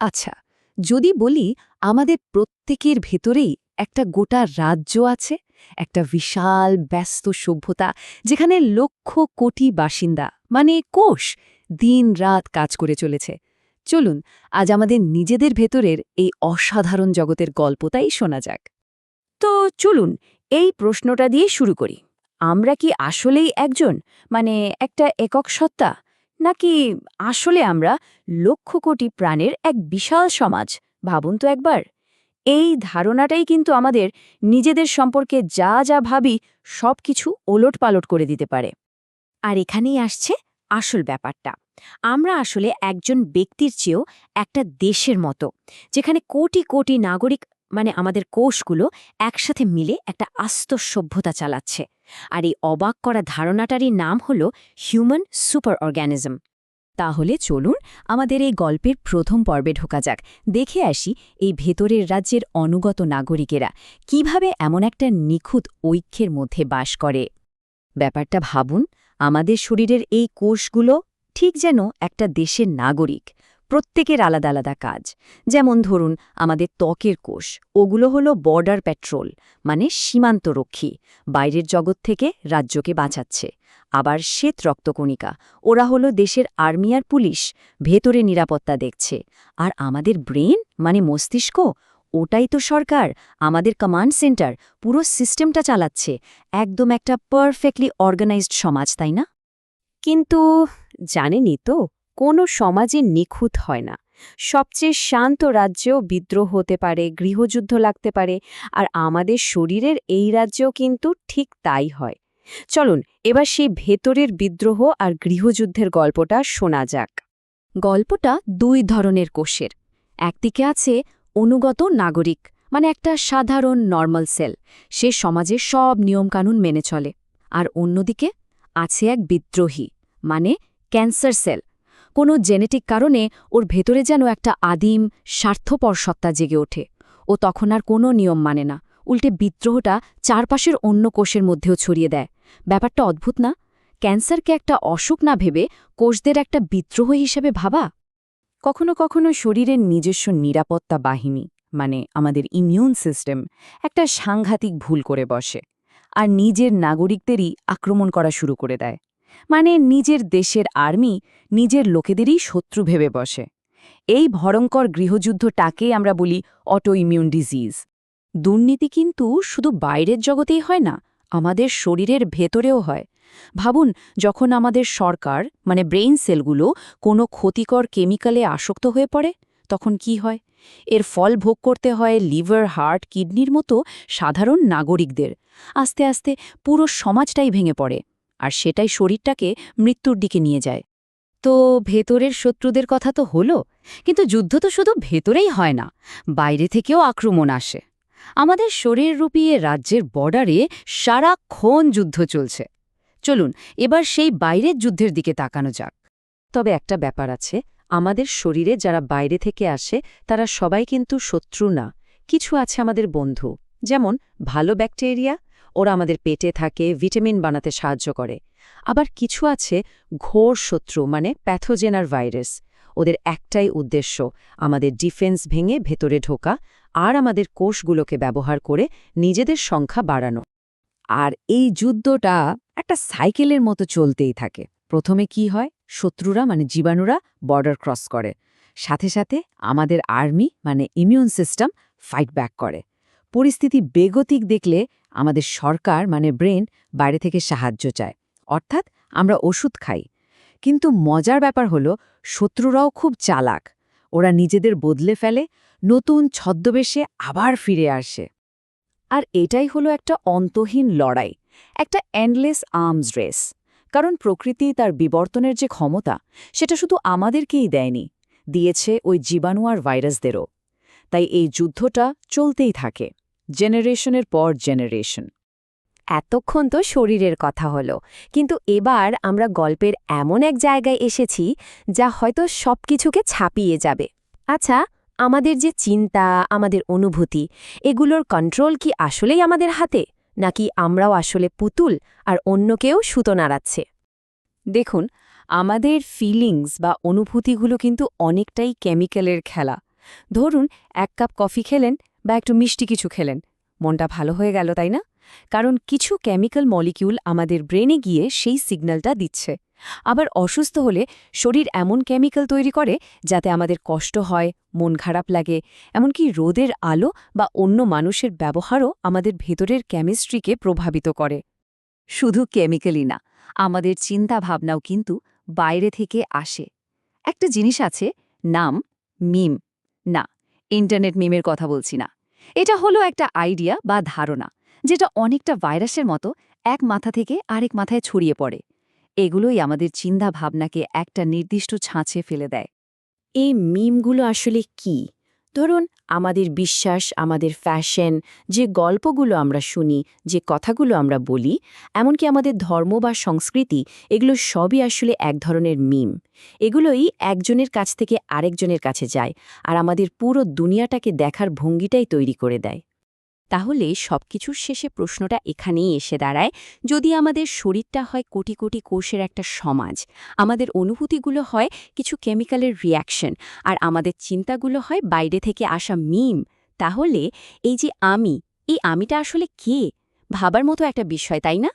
আচ্ছা, যদি বলি আমাদের প্রত্যেকের ভেতরেই একটা গোটা রাজ্য আছে, একটা বিশাল ব্যস্ত সভ্যতা যেখানে লক্ষ কোটি বাসিন্দা মানে কোষ দিন-রাত কাজ করে চলেছে। চলুন আজ আমাদের নিজেদের ভেতরের এই অসাধারণ জগতের গল্পটাই শোনা যাক। তো চলুন এই প্রশ্নটা দিয়ে শুরু করি। আমরা কি আসলেই একজন, মানে একটা একক সত্তা, নাকি আসলে আমরা লক্ষ কোটি প্রাণের এক বিশাল সমাজ? ভাবুন তো একবার। এই ধারণাটাই কিন্তু আমাদের নিজেদের সম্পর্কে যা যা ভাবি সবকিছু ওলটপালট করে দিতে পারে। আর এখানেই আসছে আসল ব্যাপারটা। আমরা আসলে একজন ব্যক্তির চেয়েও একটা দেশের মতো, যেখানে কোটি কোটি নাগরিক, মানে আমাদের কোষগুলো একসাথে মিলে একটা আস্ত সভ্যতা চালাচ্ছে। আর এই অবাক করা ধারণাটারই নাম হলো হিউম্যান সুপার অর্গানিজম। তাহলে চলুন আমাদের এই গল্পের প্রথম পর্বে ঢোকা যাক, দেখে আসি এই ভেতরের রাজ্যের অনুগত নাগরিকেরা কিভাবে এমন একটা নিখুঁত ঐক্যের মধ্যে বাস করে। ব্যাপারটা ভাবুন, আমাদের শরীরের এই কোষগুলো ঠিক যেন একটা দেশের নাগরিক, প্রত্যেকের আলাদা আলাদা কাজ। যেমন ধরুন আমাদের ত্বকের কোষ, ওগুলো হলো বর্ডার প্যাট্রোল, মানে সীমান্তরক্ষী, বাইরের জগৎ থেকে রাজ্যকে বাঁচাচ্ছে। আবার শ্বেত রক্তকণিকা, ওরা হলো দেশের আর্মি আর পুলিশ, ভেতরে নিরাপত্তা দেখছে। আর আমাদের ব্রেন মানে মস্তিষ্ক, ওটাই তো সরকার, আমাদের কমান্ড সেন্টার, পুরো সিস্টেমটা চালাচ্ছে। একদম একটা পারফেক্টলি অর্গানাইজড সমাজ, তাই না? কিন্তু জানেনই তো, কোনো সমাজে নিখুঁত হয় না। সবচেয়ে শান্ত রাজ্যেও বিদ্রোহ হতে পারে, গৃহযুদ্ধ লাগতে পারে, আর আমাদের শরীরের এই রাজ্যেও কিন্তু ঠিক তাই হয়। চলুন এবার সেই ভেতরের বিদ্রোহ আর গৃহযুদ্ধের গল্পটা শোনা যাক। গল্পটা দুই ধরনের কোষের। একদিকে আছে অনুগত নাগরিক, মানে একটা সাধারণ নর্মাল সেল, সে সমাজের সব নিয়মকানুন মেনে চলে। আর অন্যদিকে আছে এক বিদ্রোহী, মানে ক্যান্সার সেল। কোনো জেনেটিক কারণে ওর ভেতরে যেন একটা আদিম স্বার্থপর সত্তা জেগে ওঠে। ও তখন আর কোনো নিয়ম মানে না, উল্টে বিদ্রোহটা চারপাশের অন্য কোষের মধ্যেও ছড়িয়ে দেয়। ব্যাপারটা অদ্ভুত না? ক্যান্সারকে একটা অসুখ না ভেবে কোষদের একটা বিদ্রোহ হিসেবে ভাবা। কখনো কখনো শরীরের নিজস্ব নিরাপত্তা বাহিনী, মানে আমাদের ইমিউন সিস্টেম, একটা সাংঘাতিক ভুল করে বসে আর নিজের নাগরিকদেরই আক্রমণ করা শুরু করে দেয়। মানে নিজের দেশের আর্মি নিজের লোকেদেরই শত্রু ভেবে বসে। এই ভয়ঙ্কর গৃহযুদ্ধটাকেই আমরা বলি অটো ইমিউন ডিজিজ। দুর্নীতি কিন্তু শুধু বাইরের জগতেই হয় না, আমাদের শরীরের ভেতরেও হয়। ভাবুন, যখন আমাদের সরকার মানে ব্রেইন সেলগুলো কোনো ক্ষতিকর কেমিক্যালে আসক্ত হয়ে পড়ে, তখন কি হয়? এর ফল ভোগ করতে হয় লিভার, হার্ট, কিডনির মতো সাধারণ নাগরিকদের। আস্তে আস্তে পুরো সমাজটাই ভেঙে পড়ে, আর সেটাই শরীরটাকে মৃত্যুর দিকে নিয়ে যায়। তো ভেতরের শত্রুদের কথা তো হলো, কিন্তু যুদ্ধ তো শুধু ভেতরেই হয় না, বাইরে থেকেও আক্রমণ আসে। আমাদের শরীররূপী এ রাজ্যের বর্ডারে সারাক্ষণ যুদ্ধ চলছে। চলুন এবার সেই বাইরের যুদ্ধের দিকে তাকানো যাক। তবে একটা ব্যাপার আছে, আমাদের শরীরে যারা বাইরে থেকে আসে তারা সবাই কিন্তু শত্রু না। কিছু আছে আমাদের বন্ধু, যেমন ভালো ব্যাকটেরিয়া, ওরা আমাদের পেটে থাকে, ভিটামিন বানাতে সাহায্য করে। আবার কিছু আছে ঘোর শত্রু, মানে প্যাথোজেনার ভাইরাস। ওদের একটাই উদ্দেশ্য, আমাদের ডিফেন্স ভেঙে ভেতরে ঢোকা আর আমাদের কোষগুলোকে ব্যবহার করে নিজেদের সংখ্যা বাড়ানো। আর এই যুদ্ধটা একটা সাইকেলের মতো চলতেই থাকে। প্রথমে কি হয়, শত্রুরা মানে জীবাণুরা বর্ডার ক্রস করে, সাথে সাথে আমাদের আর্মি মানে ইমিউন সিস্টেম ফাইট ব্যাক করে। পরিস্থিতি বেগতিক দেখলে আমাদের সরকার মানে ব্রেন বাইরে থেকে সাহায্য চায়, অর্থাৎ আমরা ওষুধ খাই। কিন্তু মজার ব্যাপার হলো, শত্রুরাও খুব চালাক, ওরা নিজেদের বদলে ফেলে, নতুন ছদ্মবেশে আবার ফিরে আসে। আর এটাই হলো একটা অন্তহীন লড়াই, একটা এন্ডলেস আর্মস রেস। কারণ প্রকৃতি তার বিবর্তনের যে ক্ষমতা, সেটা শুধু আমাদেরকেই দেয়নি, দিয়েছে ওই জীবাণু আর ভাইরাসদেরও। তাই এই যুদ্ধটা চলতেই থাকে, জেনারেশনের পর জেনারেশন। এতক্ষণ তো শরীরের কথা হলো, কিন্তু এবার আমরা গল্পের এমন এক জায়গায় এসেছি যা হয়তো সবকিছুকে ছাপিয়ে যাবে। আচ্ছা, আমাদের যে চিন্তা, আমাদের অনুভূতি, এগুলোর কন্ট্রোল কি আসলেই আমাদের হাতে, নাকি আমরাও আসলে পুতুল আর অন্য কেউ সুতো নাড়াচ্ছে? দেখুন, আমাদের ফিলিংস বা অনুভূতিগুলো কিন্তু অনেকটাই কেমিক্যালের খেলা। ধরুন 1 কাপ কফি খেলেন বা একটু মিষ্টি কিছু খেলেন, মনটা ভালো হয়ে গেল, তাই না? কারণ কিছু কেমিক্যাল মলিকিউল আমাদের ব্রেনে গিয়ে সেই সিগন্যালটা দিচ্ছে। আবার অসুস্থ হলে শরীর এমন কেমিক্যাল তৈরি করে যাতে আমাদের কষ্ট হয়, মন খারাপ লাগে, এমনকি রোদের আলো বা অন্য মানুষের ব্যবহারও আমাদের ভেতরের কেমিস্ট্রিকে প্রভাবিত করে। শুধু কেমিক্যালই না, আমাদের চিন্তা ভাবনাও কিন্তু বাইরে থেকে আসে। একটা জিনিস আছে, নাম মিম। না, ইন্টারনেট মিমের কথা বলছি না। এটা হলো একটা আইডিয়া বা ধারণা, যেটা অনেকটা ভাইরাসের মতো এক মাথা থেকে আরেক মাথায় ছড়িয়ে পড়ে। এগুলোই আমাদের চিন্তা ভাবনাকে একটা নির্দিষ্ট ছাঁচে ফেলে দেয়। এই মিমগুলো আসলে কি? ধরুন আমাদের বিশ্বাস, আমাদের ফ্যাশন, যে গল্পগুলো আমরা শুনি, যে কথাগুলো আমরা বলি, এমনকি আমাদের ধর্ম বা সংস্কৃতি, এগুলো সবই আসলে এক ধরনের মিম। এগুলোই একজনের কাছ থেকে আরেকজনের কাছে যায় আর আমাদের পুরো দুনিয়াটাকে দেখার ভঙ্গিটাই তৈরি করে দেয়। তাহলে সবকিছুর শেষে প্রশ্নটা এখানেই এসে দাঁড়ায়, যদি আমাদের শরীরটা হয় কোটি কোটি কোষের একটা সমাজ, আমাদের অনুভূতিগুলো হয় কিছু কেমিক্যালের রিয়াকশন, আর আমাদের চিন্তাগুলো হয় বাইরে থেকে আসা মিম, তাহলে এই যে আমি, এই আমিটা আসলে কে? ভাবার মতো একটা বিষয়, তাই না?